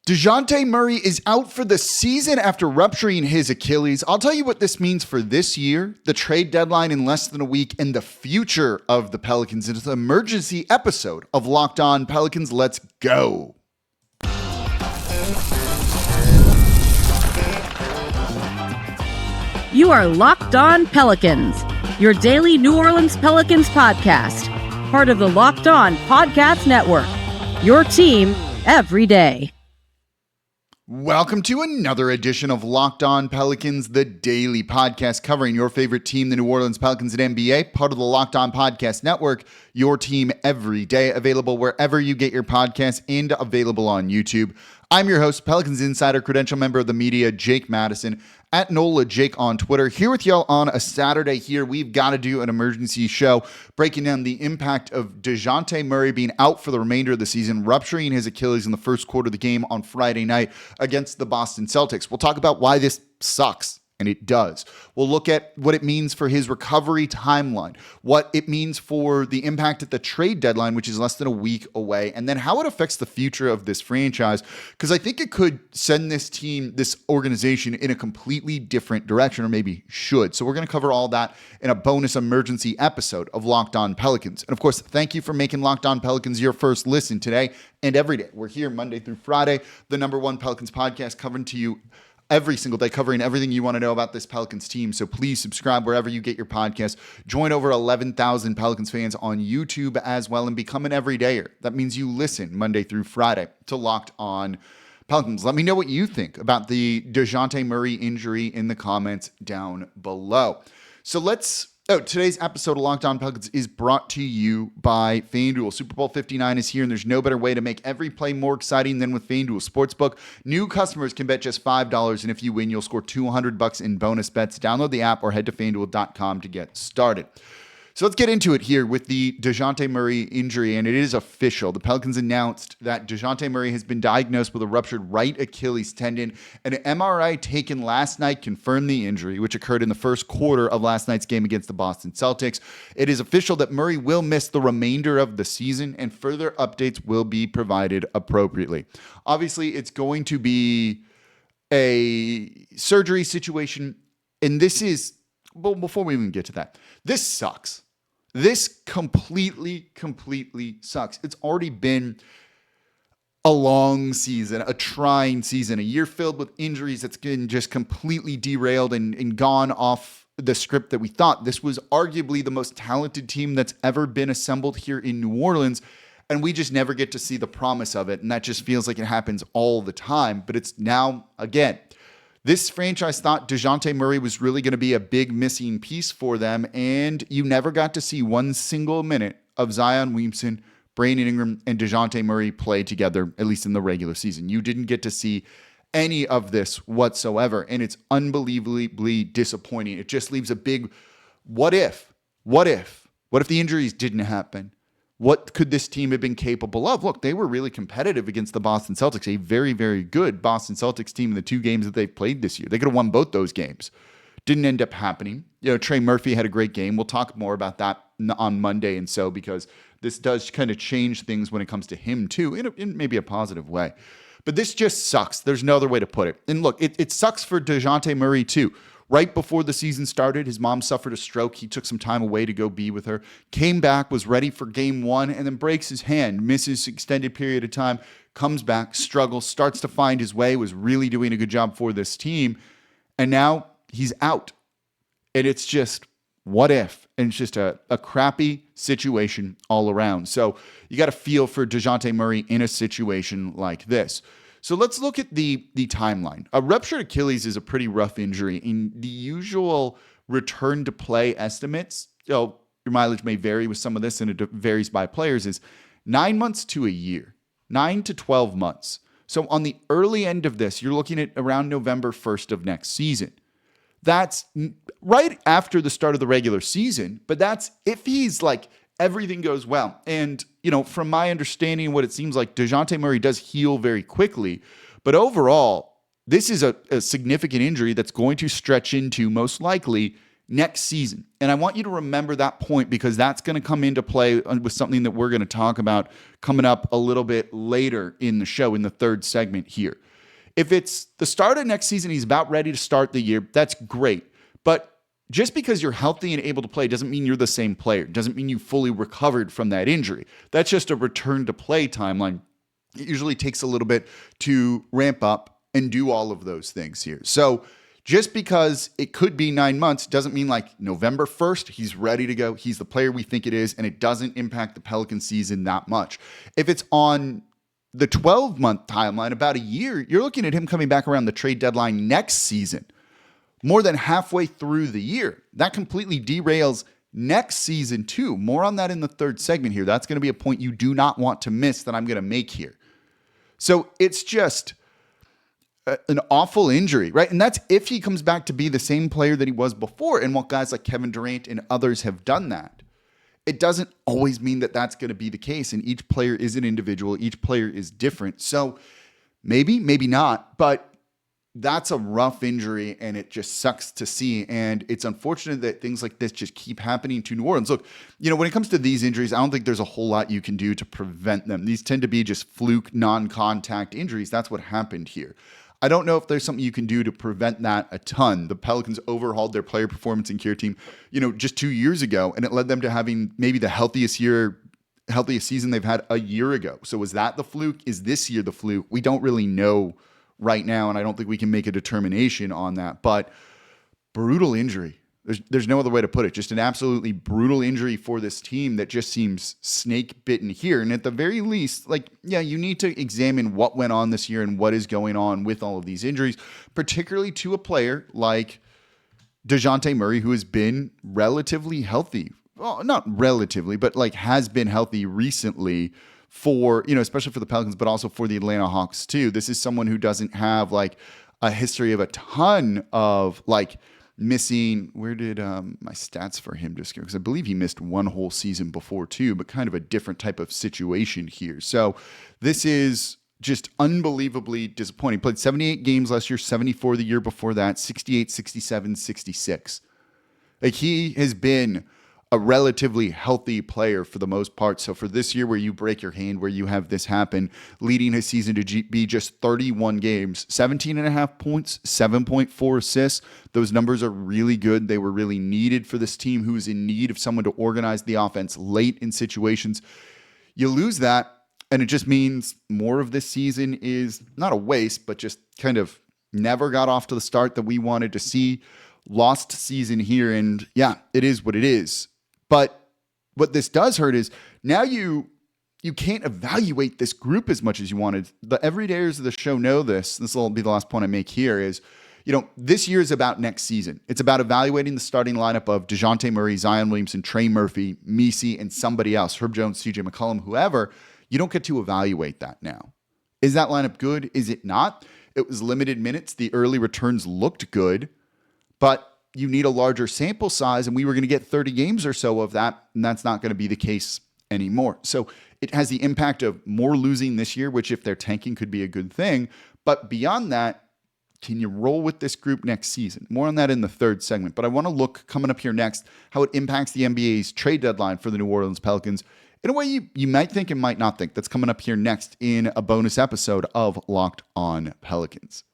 Dejounte Murray is out for the season after rupturing his Achilles. I'll tell you what this means for this year, the trade deadline in less than a week, and the future of the Pelicans. It's an emergency episode of Locked On Pelicans. Let's go. You are Locked On Pelicans, your daily New Orleans Pelicans podcast, part of the Locked On Podcast Network, your team every day. Welcome to another edition of Locked On Pelicans, the daily podcast covering your favorite team, the New Orleans Pelicans and NBA, part of the Locked On Podcast Network, your team every day, available wherever you get your podcasts and available on YouTube. I'm your host, Pelicans Insider, credential member of the media, Jake Madison, at NOLA Jake on Twitter. Here with y'all on a Saturday here. We've got to do an emergency show breaking down the impact of Dejounte Murray being out for the remainder of the season, rupturing his Achilles in the first quarter of the game on Friday night against the Boston Celtics. We'll talk about why this sucks. And it does. We'll look at what it means for his recovery timeline, what it means for the impact at the trade deadline, which is less than a week away, and then how it affects the future of this franchise, because I think it could send this team, this organization, in a completely different direction, or maybe should. So we're going to cover all that in a bonus emergency episode of Locked On Pelicans. And of course, thank you for making Locked On Pelicans your first listen today and every day. We're here Monday through Friday, the number one Pelicans podcast covering to you every single day, covering everything you want to know about this Pelicans team. So please subscribe wherever you get your podcasts. Join over 11,000 Pelicans fans on YouTube as well and become an everydayer. That means you listen Monday through Friday to Locked On Pelicans. Let me know what you think about the Dejounte Murray injury in the comments down below. So today's episode of Locked On Pelicans is brought to you by FanDuel. Super Bowl 59 is here, and there's no better way to make every play more exciting than with FanDuel Sportsbook. New customers can bet just $5, and if you win, you'll score $200 in bonus bets. Download the app or head to FanDuel.com to get started. So let's get into it here with the Dejounte Murray injury, and it is official. The Pelicans announced that Dejounte Murray has been diagnosed with a ruptured right Achilles tendon. An MRI taken last night confirmed the injury, which occurred in the first quarter of last night's game against the Boston Celtics. It is official that Murray will miss the remainder of the season, and further updates will be provided appropriately. Obviously, it's going to be a surgery situation, and this is, well, before we even get to that, this sucks. This completely sucks. It's already been a long season, a trying season, a year filled with injuries that's been just completely derailed and gone off the script that we thought. This was arguably the most talented team that's ever been assembled here in New Orleans, and we just never get to see the promise of it, and that just feels like it happens all the time, but it's now again. This franchise thought Dejounte Murray was really going to be a big missing piece for them, and you never got to see one single minute of Zion Williamson, Brandon Ingram, and Dejounte Murray play together, at least in the regular season. You didn't get to see any of this whatsoever, and it's unbelievably disappointing. It just leaves a big what if? What if the injuries didn't happen? What could this team have been capable of? Look, they were really competitive against the Boston Celtics, a very, very good Boston Celtics team in the two games that they've played this year. They could have won both those games. Didn't end up happening. Trey Murphy had a great game. We'll talk more about that on Monday and so, because this does kind of change things when it comes to him too, in maybe a positive way. But this just sucks. There's no other way to put it. And look, it sucks for Dejounte Murray too. Right before the season started, his mom suffered a stroke. He took some time away to go be with her, came back, was ready for game one, and then breaks his hand, misses extended period of time, comes back, struggles, starts to find his way, was really doing a good job for this team, and now he's out. And it's just, what if? And it's just a crappy situation all around. So you got to feel for Dejounte Murray in a situation like this. So let's look at the timeline. A ruptured Achilles is a pretty rough injury. In the usual return to play estimates, your mileage may vary with some of this, and it varies by players, is 9 months to a year, 9 to 12 months. So on the early end of this, you're looking at around November 1st of next season. That's right after the start of the regular season, but that's if he's like, everything goes well. And, from my understanding, what it seems like, Dejounte Murray does heal very quickly. But overall, this is a significant injury that's going to stretch into, most likely, next season. And I want you to remember that point because that's going to come into play with something that we're going to talk about coming up a little bit later in the show in the third segment here. If it's the start of next season, he's about ready to start the year, that's great. But just because you're healthy and able to play doesn't mean you're the same player. Doesn't mean you fully recovered from that injury. That's just a return to play timeline. It usually takes a little bit to ramp up and do all of those things here. So just because it could be 9 months doesn't mean like November 1st, he's ready to go. He's the player we think it is, and it doesn't impact the Pelican season that much. If it's on the 12-month timeline, about a year, you're looking at him coming back around the trade deadline next season, more than halfway through the year. That completely derails next season too. More on that in the third segment here. That's going to be a point you do not want to miss that I'm going to make here. So it's just an awful injury, right? And that's if he comes back to be the same player that he was before. And while guys like Kevin Durant and others have done that, it doesn't always mean that that's going to be the case. And each player is an individual. Each player is different. So maybe not, but that's a rough injury and it just sucks to see. And it's unfortunate that things like this just keep happening to New Orleans. Look, when it comes to these injuries, I don't think there's a whole lot you can do to prevent them. These tend to be just fluke, non-contact injuries. That's what happened here. I don't know if there's something you can do to prevent that a ton. The Pelicans overhauled their player performance and care team, just 2 years ago, and it led them to having maybe the healthiest season they've had a year ago. So was that the fluke? Is this year the fluke? We don't really know right now, and I don't think we can make a determination on that. But brutal injury. There's no other way to put it. Just an absolutely brutal injury for this team that just seems snake bitten here. And at the very least, you need to examine what went on this year and what is going on with all of these injuries, particularly to a player like Dejounte Murray, who has been relatively healthy. Well, not relatively, but has been healthy recently for, especially for the Pelicans, but also for the Atlanta Hawks too. This is someone who doesn't have a history of a ton of missing. Where did my stats for him just go? Because I believe he missed one whole season before too, but kind of a different type of situation here. So this is just unbelievably disappointing. Played 78 games last year, 74 the year before that, 68, 67, 66. He has been a relatively healthy player for the most part. So for this year where you break your hand, where you have this happen, leading his season to be just 31 games, 17.5 points, 7.4 assists. Those numbers are really good. They were really needed for this team who is in need of someone to organize the offense late in situations. You lose that, and it just means more of this season is not a waste, but just kind of never got off to the start that we wanted to see. Lost season here, and yeah, it is what it is. But what this does hurt is now you can't evaluate this group as much as you wanted. The everydayers of the show know this. This will be the last point I make here is, this year is about next season. It's about evaluating the starting lineup of Dejounte Murray, Zion Williamson, Trey Murphy, Misi, and somebody else, Herb Jones, CJ McCollum, whoever. You don't get to evaluate that now. Is that lineup good? Is it not? It was limited minutes. The early returns looked good, but you need a larger sample size, and we were going to get 30 games or so of that, and that's not going to be the case anymore. So it has the impact of more losing this year, which if they're tanking could be a good thing. But beyond that, can you roll with this group next season? More on that in the third segment. But I want to look, coming up here next, how it impacts the NBA's trade deadline for the New Orleans Pelicans in a way you might think and might not think. That's coming up here next in a bonus episode of Locked On Pelicans.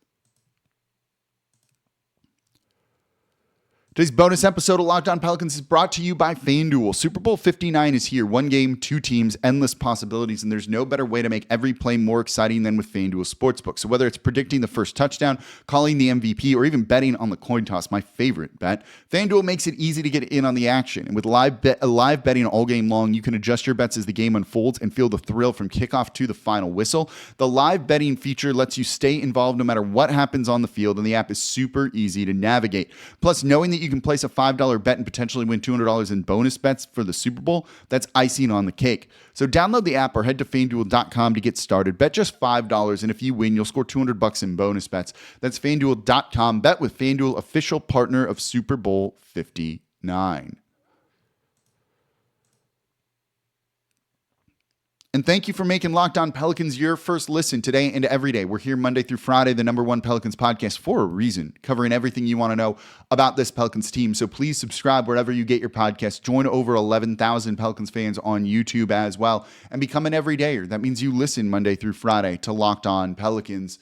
Today's bonus episode of Locked On Pelicans is brought to you by FanDuel. Super Bowl 59 is here. One game, two teams, endless possibilities, and there's no better way to make every play more exciting than with FanDuel Sportsbook. So whether it's predicting the first touchdown, calling the MVP, or even betting on the coin toss, my favorite bet, FanDuel makes it easy to get in on the action. And with live betting all game long, you can adjust your bets as the game unfolds and feel the thrill from kickoff to the final whistle. The live betting feature lets you stay involved no matter what happens on the field, and the app is super easy to navigate. Plus, knowing that you can place a $5 bet and potentially win $200 in bonus bets for the Super Bowl, that's icing on the cake. So download the app or head to FanDuel.com to get started. Bet just $5, and if you win, you'll score $200 in bonus bets. That's FanDuel.com. Bet with FanDuel, official partner of Super Bowl 59. And thank you for making Locked On Pelicans your first listen today and every day. We're here Monday through Friday, the #1 Pelicans podcast for a reason, covering everything you want to know about this Pelicans team. So please subscribe wherever you get your podcasts. Join over 11,000 Pelicans fans on YouTube as well and become an everydayer. That means you listen Monday through Friday to Locked On Pelicans.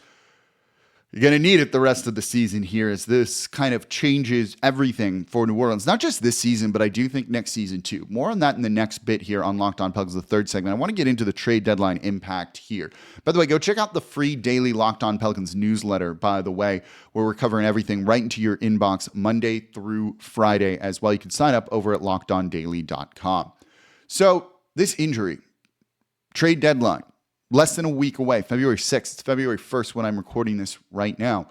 You're going to need it the rest of the season here as this kind of changes everything for New Orleans. Not just this season, but I do think next season too. More on that in the next bit here on Locked On Pelicans, the third segment. I want to get into the trade deadline impact here. By the way, go check out the free daily Locked On Pelicans newsletter, by the way, where we're covering everything right into your inbox Monday through Friday as well. You can sign up over at lockedondaily.com. So this injury, trade deadline, less than a week away, February 6th. It's February 1st when I'm recording this right now.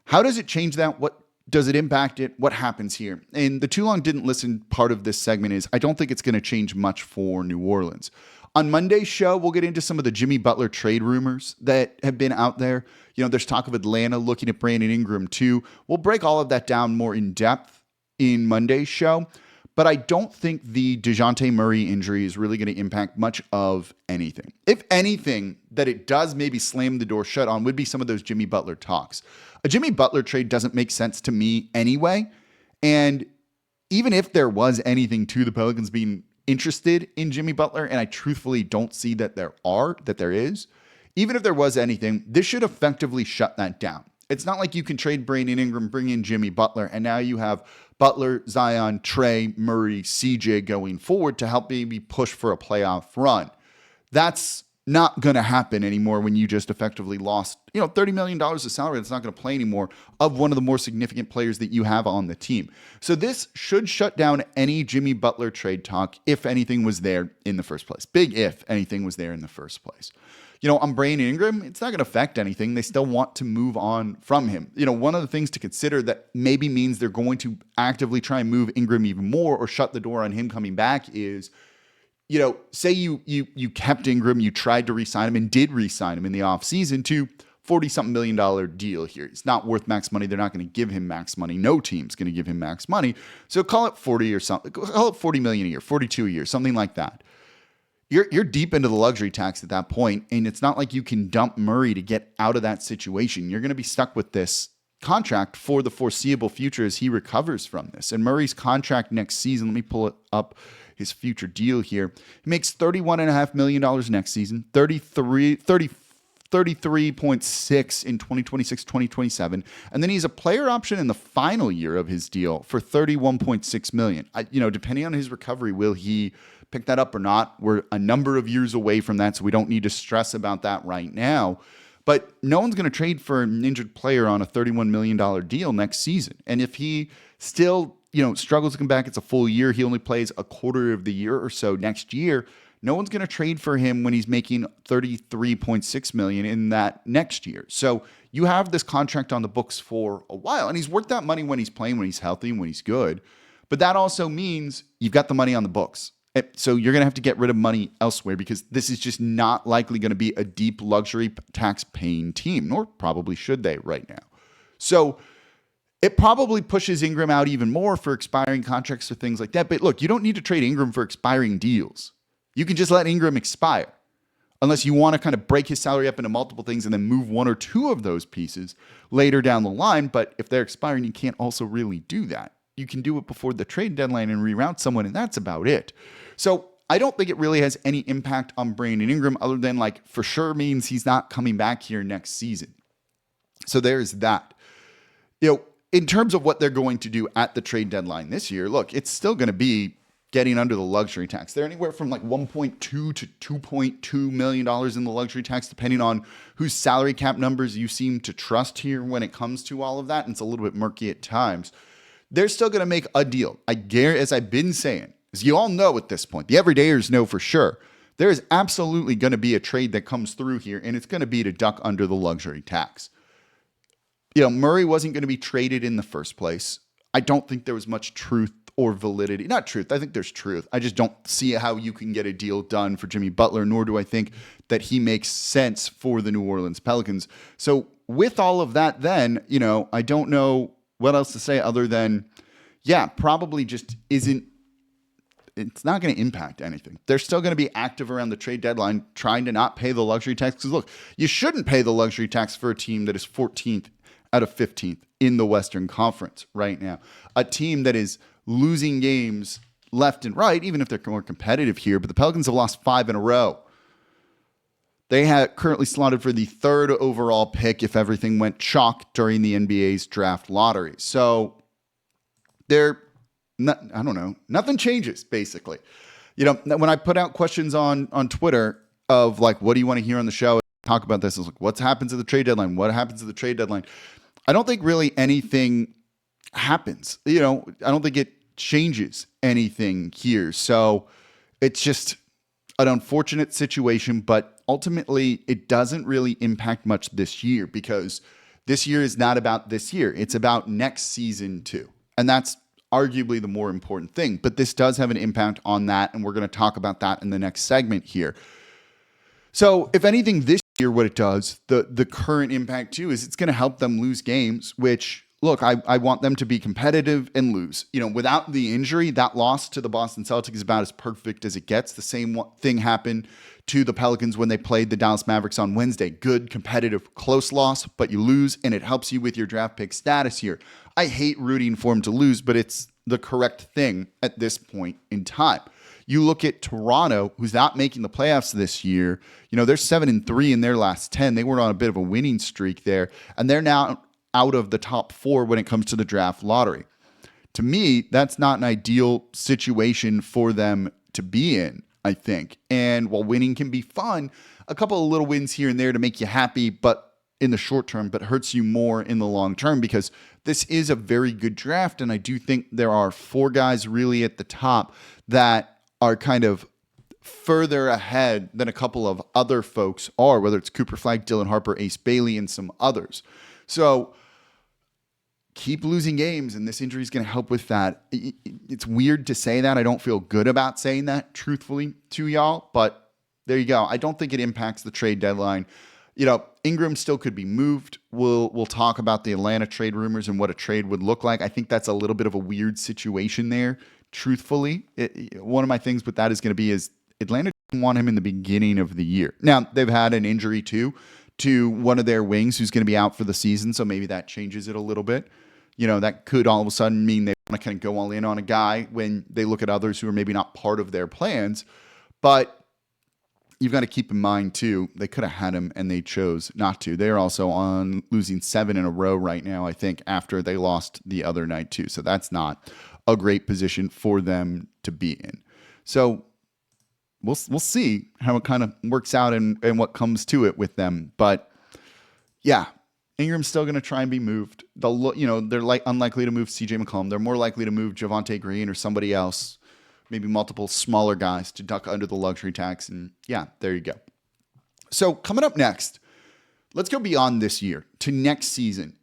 How does it change that? What does it impact it? What happens here? And the Too Long Didn't Listen part of this segment is I don't think it's going to change much for New Orleans. On Monday's show, we'll get into some of the Jimmy Butler trade rumors that have been out there. You know, there's talk of Atlanta looking at Brandon Ingram too. We'll break all of that down more in depth in Monday's show. But I don't think the Dejounte Murray injury is really going to impact much of anything. If anything, that it does maybe slam the door shut on would be some of those Jimmy Butler talks. A Jimmy Butler trade doesn't make sense to me anyway. And even if there was anything to the Pelicans being interested in Jimmy Butler, and I truthfully don't see that there is, even if there was anything, this should effectively shut that down. It's not like you can trade Brandon Ingram, bring in Jimmy Butler, and now you have Butler, Zion, Trey, Murray, CJ going forward to help maybe push for a playoff run. That's not going to happen anymore when you just effectively lost, $30 million of salary that's not going to play anymore of one of the more significant players that you have on the team. So this should shut down any Jimmy Butler trade talk if anything was there in the first place. Big if anything was there in the first place. On Brandon Ingram, it's not going to affect anything. They still want to move on from him. One of the things to consider that maybe means they're going to actively try and move Ingram even more or shut the door on him coming back is, say you kept Ingram, you tried to re-sign him and did re-sign him in the offseason to $40-something million deal here. It's not worth max money. They're not going to give him max money. No team's going to give him max money. So call it 40 or something. Call it $40 million a year, 42 a year, something like that. You're deep into the luxury tax at that point, and it's not like you can dump Murray to get out of that situation. You're going to be stuck with this contract for the foreseeable future as he recovers from this. And Murray's contract next season, let me pull it up, his future deal here. He makes $31.5 million next season, 33.6 in 2026, 2027. And then he's a player option in the final year of his deal for $31.6 million. Depending on his recovery, will he pick that up or not? We're a number of years away from that, so we don't need to stress about that right now. But no one's going to trade for an injured player on a $31 million deal next season. And if he still, struggles to come back, it's a full year. He only plays a quarter of the year or so next year. No one's going to trade for him when he's making $33.6 million in that next year. So you have this contract on the books for a while, and he's worth that money when he's playing, when he's healthy, and when he's good. But that also means you've got the money on the books. So you're going to have to get rid of money elsewhere because this is just not likely going to be a deep luxury tax paying team, nor probably should they right now. So it probably pushes Ingram out even more for expiring contracts or things like that. But look, you don't need to trade Ingram for expiring deals. You can just let Ingram expire unless you want to kind of break his salary up into multiple things and then move one or two of those pieces later down the line. But if they're expiring, you can't also really do that. You can do it before the trade deadline and reroute someone, and that's about it. So I don't think it really has any impact on Brandon Ingram other than for sure means he's not coming back here next season. So there's that. In terms of what they're going to do at the trade deadline this year, look, it's still going to be getting under the luxury tax. They're anywhere from $1.2 to $2.2 million in the luxury tax, depending on whose salary cap numbers you seem to trust here when it comes to all of that. And it's a little bit murky at times. They're still going to make a deal. I guarantee, as I've been saying, as you all know at this point, the everydayers know for sure, there is absolutely going to be a trade that comes through here, and it's going to be to duck under the luxury tax. Murray wasn't going to be traded in the first place. I don't think there was much truth or validity. Not truth. I think there's truth. I just don't see how you can get a deal done for Jimmy Butler, nor do I think that he makes sense for the New Orleans Pelicans. So with all of that, then, I don't know what else to say other than, probably just isn't it's not going to impact anything. They're still going to be active around the trade deadline, trying to not pay the luxury tax. Because look, you shouldn't pay the luxury tax for a team that is 14th out of 15th in the Western Conference right now. A team that is losing games left and right, even if they're more competitive here. But the Pelicans have lost 5 in a row. They have currently slotted for the 3rd overall pick if everything went chalk during the NBA's draft lottery. So nothing changes, basically. When I put out questions on Twitter of like, what do you want to hear on the show? Talk about this. I was like, what happens at the trade deadline? What happens at the trade deadline? I don't think really anything happens. I don't think it changes anything here. So it's just an unfortunate situation, but ultimately it doesn't really impact much this year because this year is not about this year. It's about next season too. And that's arguably the more important thing, but this does have an impact on that. And we're going to talk about that in the next segment here. So if anything, this year, what it does, the current impact too, is it's going to help them lose games, which look, I want them to be competitive and lose. Without the injury, that loss to the Boston Celtics is about as perfect as it gets. The same thing happened to the Pelicans when they played the Dallas Mavericks on Wednesday. Good, competitive, close loss, but you lose, and it helps you with your draft pick status here. I hate rooting for them to lose, but it's the correct thing at this point in time. You look at Toronto, who's not making the playoffs this year. They're 7-3 in their last 10. They were on a bit of a winning streak there, and they're now out of the top 4 when it comes to the draft lottery. To me, that's not an ideal situation for them to be in, I think. And while winning can be fun, a couple of little wins here and there to make you happy, but in the short term, but hurts you more in the long term, because this is a very good draft. And I do think there are 4 guys really at the top that are kind of further ahead than a couple of other folks are, whether it's Cooper Flagg, Dylan Harper, Ace Bailey, and some others. So keep losing games, and this injury is going to help with that. It's weird to say that. I don't feel good about saying that, truthfully, to y'all, but there you go. I don't think it impacts the trade deadline. Ingram still could be moved. We'll talk about the Atlanta trade rumors and what a trade would look like. I think that's a little bit of a weird situation there, truthfully. One of my things with that is going to be is Atlanta didn't want him in the beginning of the year. Now, they've had an injury too to one of their wings who's going to be out for the season, so maybe that changes it a little bit. That could all of a sudden mean they want to kind of go all in on a guy when they look at others who are maybe not part of their plans. But you've got to keep in mind, too, they could have had him and they chose not to. They're also on losing 7 in a row right now, I think, after they lost the other night, too. So that's not a great position for them to be in. So we'll see how it kind of works out and what comes to it with them. But, yeah. Ingram's still going to try and be moved. They're unlikely to move CJ McCollum. They're more likely to move Javonte Green or somebody else, maybe multiple smaller guys to duck under the luxury tax. And yeah, there you go. So coming up next, let's go beyond this year to next season.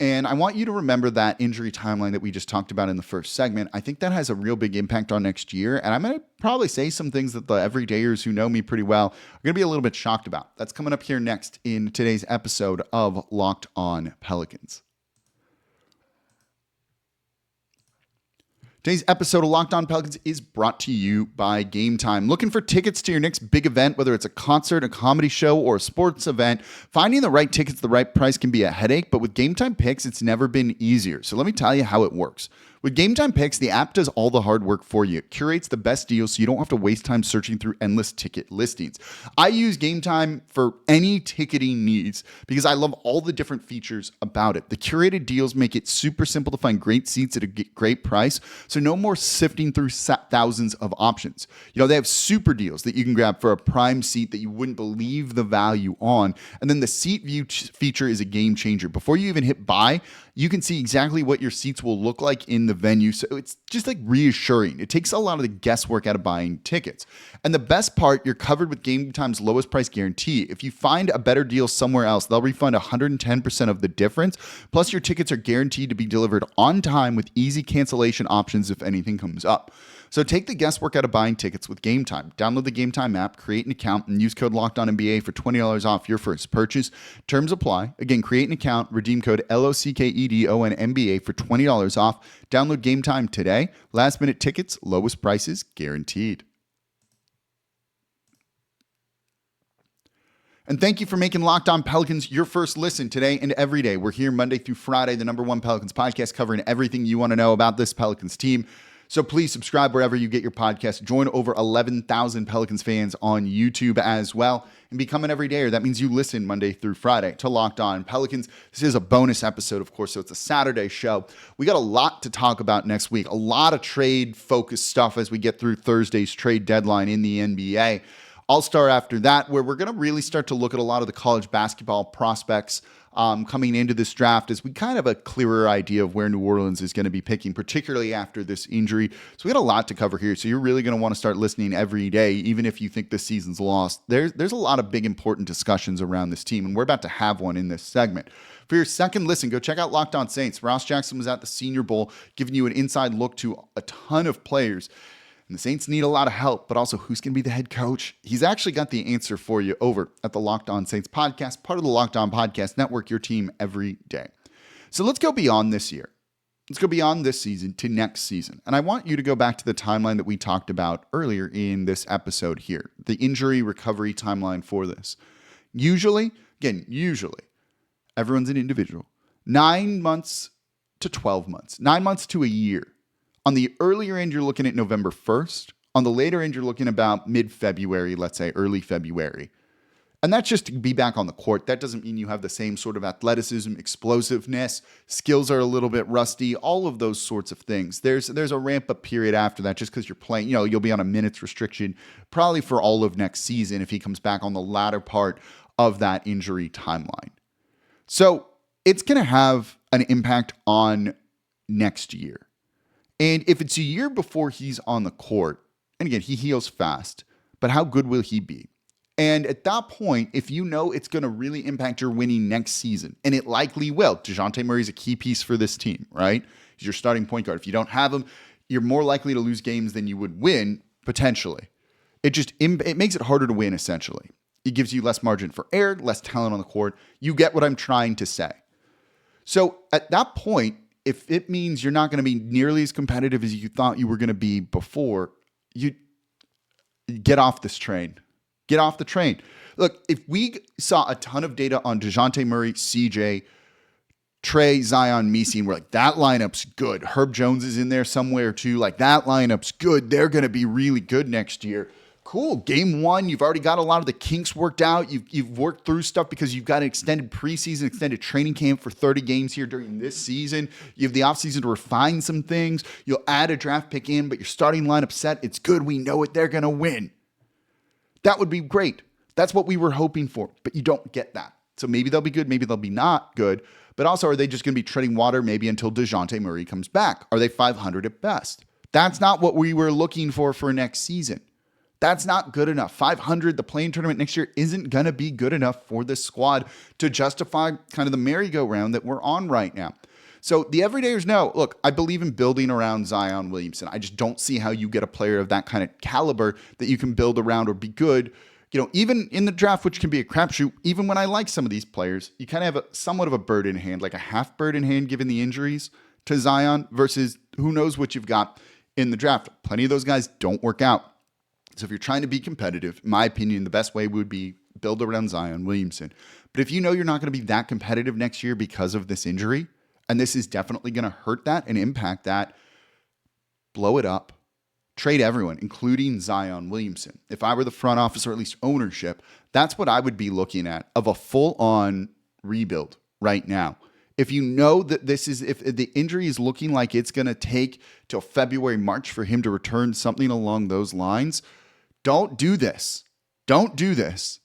And I want you to remember that injury timeline that we just talked about in the first segment. I think that has a real big impact on next year. And I'm going to probably say some things that the everydayers who know me pretty well are going to be a little bit shocked about. That's coming up here next in today's episode of Locked On Pelicans. Today's episode of Locked On Pelicans is brought to you by Game Time. Looking for tickets to your next big event, whether it's a concert, a comedy show, or a sports event, finding the right tickets at the right price can be a headache, but with Game Time Picks, it's never been easier. So let me tell you how it works. With Game Time Picks, the app does all the hard work for you. It curates the best deals so you don't have to waste time searching through endless ticket listings. I use Game Time for any ticketing needs because I love all the different features about it. The curated deals make it super simple to find great seats at a great price, so no more sifting through thousands of options. They have super deals that you can grab for a prime seat that you wouldn't believe the value on. And then the seat view feature is a game changer. Before you even hit buy, you can see exactly what your seats will look like in the venue. So it's just like reassuring. It takes a lot of the guesswork out of buying tickets. And the best part, you're covered with Game Time's lowest price guarantee. If you find a better deal somewhere else, they'll refund 110% of the difference. Plus, your tickets are guaranteed to be delivered on time with easy cancellation options happens if anything comes up. So take the guesswork out of buying tickets with Game Time. Download the Game Time app, create an account, and use code LOCKEDONNBA for $20 off your first purchase. Terms apply. Again, create an account, redeem code LOCKEDONNBA for $20 off. Download Game Time today. Last minute tickets, lowest prices guaranteed. And thank you for making Locked On Pelicans your first listen today and every day. We're here Monday through Friday, the #1 Pelicans podcast, covering everything you want to know about this Pelicans team. So please subscribe wherever you get your podcast. Join over 11,000 Pelicans fans on YouTube as well, and become an everydayer. That means you listen Monday through Friday to Locked On Pelicans. This is a bonus episode, of course, so it's a Saturday show. We got a lot to talk about next week. A lot of trade-focused stuff as we get through Thursday's trade deadline in the NBA. I'll start after that, where we're going to really start to look at a lot of the college basketball prospects coming into this draft as we kind of have a clearer idea of where New Orleans is going to be picking, particularly after this injury. So we got a lot to cover here. So you're really going to want to start listening every day, even if you think this season's lost. There's a lot of big, important discussions around this team, and we're about to have one in this segment. For your second listen, go check out Locked On Saints. Ross Jackson was at the Senior Bowl, giving you an inside look to a ton of players. And the Saints need a lot of help, but also who's going to be the head coach? He's actually got the answer for you over at the Locked On Saints podcast, part of the Locked On Podcast Network, your team every day. So let's go beyond this year. Let's go beyond this season to next season. And I want you to go back to the timeline that we talked about earlier in this episode here, the injury recovery timeline for this. Usually, everyone's an individual. 9 months to 12 months, 9 months to a year. On the earlier end, you're looking at November 1st. On the later end, you're looking about mid-February, let's say early February. And that's just to be back on the court. That doesn't mean you have the same sort of athleticism, explosiveness, skills are a little bit rusty, all of those sorts of things. There's a ramp-up period after that just because you're playing, you'll be on a minutes restriction probably for all of next season if he comes back on the latter part of that injury timeline. So it's going to have an impact on next year. And if it's a year before he's on the court, and again, he heals fast, but how good will he be? And at that point, if you know it's going to really impact your winning next season, and it likely will, Dejounte Murray is a key piece for this team, right? He's your starting point guard. If you don't have him, you're more likely to lose games than you would win, potentially. It makes it harder to win, essentially. It gives you less margin for error, less talent on the court. You get what I'm trying to say. So at that point, if it means you're not going to be nearly as competitive as you thought you were going to be before, you get off this train. Get off the train. Look, if we saw a ton of data on Dejounte Murray, CJ, Trey, Zion, Messi, and we're like, that lineup's good. Herb Jones is in there somewhere too. Like, that lineup's good. They're going to be really good next year. Cool. Game one, you've already got a lot of the kinks worked out. You've worked through stuff because you've got an extended preseason, extended training camp for 30 games here during this season. You have the offseason to refine some things. You'll add a draft pick in, but your starting lineup set. It's good. We know it. They're going to win. That would be great. That's what we were hoping for, but you don't get that. So maybe they'll be good. Maybe they'll be not good. But also, are they just going to be treading water maybe until Dejounte Murray comes back? Are they 500 at best? That's not what we were looking for next season. That's not good enough. 500, the play-in tournament next year isn't going to be good enough for this squad to justify kind of the merry-go-round that we're on right now. So the everydayers know, look, I believe in building around Zion Williamson. I just don't see how you get a player of that kind of caliber that you can build around or be good. Even in the draft, which can be a crapshoot, even when I like some of these players, you kind of have somewhat of a bird in hand, like a half bird in hand given the injuries to Zion versus who knows what you've got in the draft. Plenty of those guys don't work out. So if you're trying to be competitive, in my opinion, the best way would be build around Zion Williamson. But if you know you're not going to be that competitive next year because of this injury, and this is definitely going to hurt that and impact that, blow it up. Trade everyone, including Zion Williamson. If I were the front office or at least ownership, that's what I would be looking at of a full-on rebuild right now. If you know that if the injury is looking like it's going to take till February, March for him to return, something along those lines, don't do this. Don't do this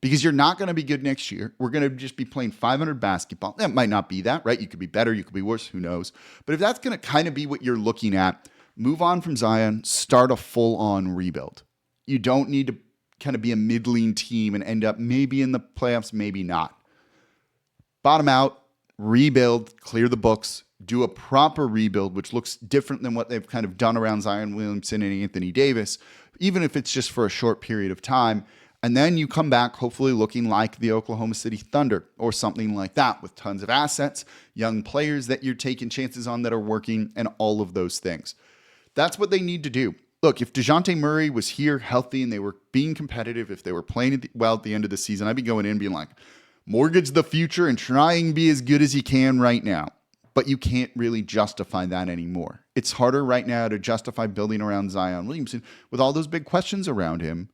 because you're not going to be good next year. We're going to just be playing 500 basketball. That might not be that, right? You could be better. You could be worse. Who knows? But if that's going to kind of be what you're looking at, move on from Zion, start a full-on rebuild. You don't need to kind of be a middling team and end up maybe in the playoffs, maybe not. Bottom out, rebuild, clear the books, do a proper rebuild, which looks different than what they've kind of done around Zion Williamson and Anthony Davis, even if it's just for a short period of time. And then you come back hopefully looking like the Oklahoma City Thunder or something like that, with tons of assets, young players that you're taking chances on that are working, and all of those things. That's what they need to do. Look, if Dejounte Murray was here healthy and they were being competitive, if they were playing well at the end of the season, I'd be going in and being like, mortgage the future and try and be as good as you can right now. But you can't really justify that anymore. It's harder right now to justify building around Zion Williamson with all those big questions around him.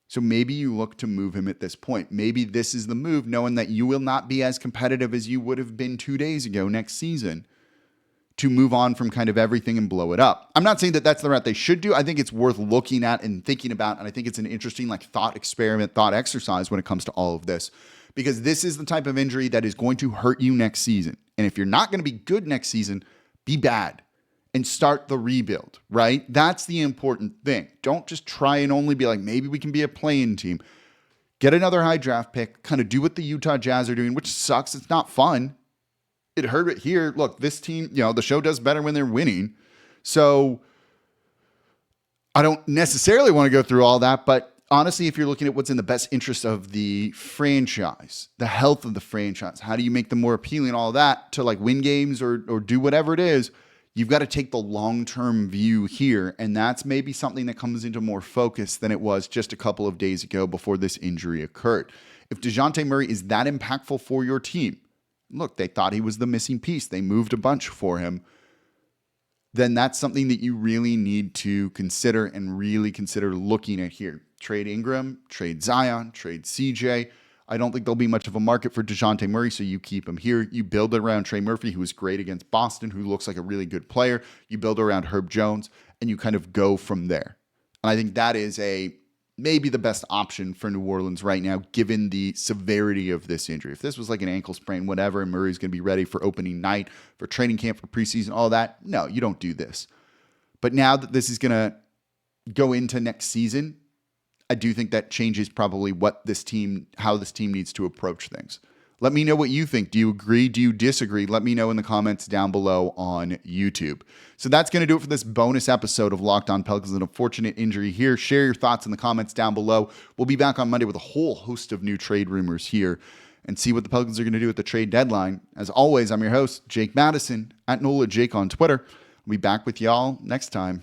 So maybe you look to move him at this point. Maybe this is the move, knowing that you will not be as competitive as you would have been 2 days ago next season, to move on from kind of everything and blow it up. I'm not saying that that's the route they should do. I think it's worth looking at and thinking about, and I think it's an interesting thought experiment, thought exercise when it comes to all of this, because this is the type of injury that is going to hurt you next season. And if you're not going to be good next season, be bad and start the rebuild, right? That's the important thing. Don't just try and only be like, maybe we can be a play-in team. Get another high draft pick, kind of do what the Utah Jazz are doing, which sucks. It's not fun. It hurt it here. Look, this team, the show does better when they're winning. So I don't necessarily want to go through all that, but honestly, if you're looking at what's in the best interest of the franchise, the health of the franchise, how do you make them more appealing, all that, to win games or do whatever it is, you've got to take the long-term view here. And that's maybe something that comes into more focus than it was just a couple of days ago before this injury occurred. If Dejounte Murray is that impactful for your team, look, they thought he was the missing piece, they moved a bunch for him, then that's something that you really need to consider and really consider looking at here. Trade Ingram, trade Zion, trade CJ. I don't think there'll be much of a market for Dejounte Murray, so you keep him here. You build around Trey Murphy, who was great against Boston, who looks like a really good player. You build around Herb Jones, and you kind of go from there. And I think that is maybe the best option for New Orleans right now, given the severity of this injury. If this was like an ankle sprain, whatever, and Murray's going to be ready for opening night, for training camp, for preseason, all that, no, you don't do this. But now that this is going to go into next season, I do think that changes probably how this team needs to approach things. Let me know what you think. Do you agree? Do you disagree? Let me know in the comments down below on YouTube. So that's going to do it for this bonus episode of Locked On Pelicans. An unfortunate injury here. Share your thoughts in the comments down below. We'll be back on Monday with a whole host of new trade rumors here and see what the Pelicans are going to do at the trade deadline. As always, I'm your host, Jake Madison, at NOLA Jake on Twitter. We'll be back with y'all next time.